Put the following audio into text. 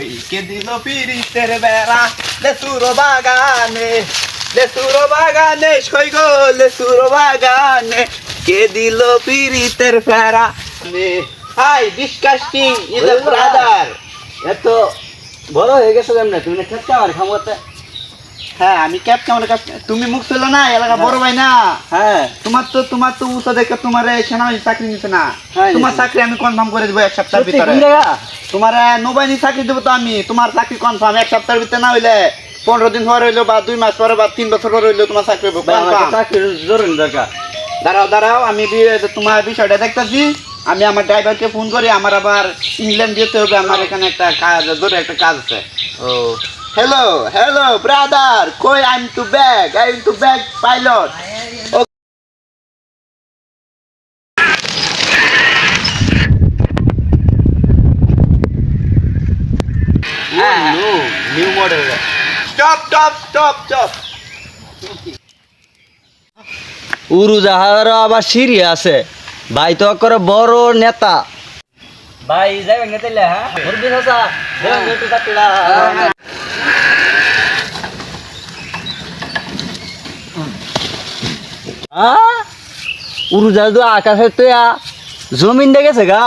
কই কে দিল পিরিতের বেড়া লেসুর বাগানে সই গো লেসুর বাগানে কে দিল পিরিতের বেড়া hi disgusting is a brother. এত বড় হয়ে গেছো কেমনে তুমি না খেতে আর খামতে? হ্যাঁ আমি ক্যাপ কেমন তুমি মুখ ছিল না এলাকা বড় ভাই না। হ্যাঁ তোমার তো উঁচা দেখে তোমার সেনাবাহিনী চাকরি নিছে না। হ্যাঁ, তোমার নিছে। চাকরি আমি কনফার্ম করে দেবো এক সপ্তাহের সত্যি ভিতরে। কোন জায়গা? তোমার নৌবাহিনী চাকরি দেবো তো আমি। তোমার চাকরি কনফার্ম এক সপ্তাহের ভিতরে না হইলে 15 দিন পরে হইলো বা 2 মাস পরে বা 3 বছর পরে হইলো তোমার চাকরি হবে ভাই, আমার confirm। চাকরির জরুরি দরকার। দাঁড়াও আমি তোমার বিষয়টা দেখতেছি। আমি আমার ড্রাইভারকে ফোন করি, আমার আবার ইংল্যান্ড যেতে হবে, আমার এখানে একটা কাজ জরুরি একটা কাজ আছে। ও হ্যালো ব্রাদার, কই I am to back pilot. New model. Stop. উড়োজাহাজ আবার সিঁড়ি আছে। ভাই তো করে বড় নেতা। ভাই যাবেন না তাইলে? হ্যাঁ মুরগি হাসা যাবেন একটু কাটলা। উড়োজাহাজ তো আকাশে তো জমিন দেখেছে গা।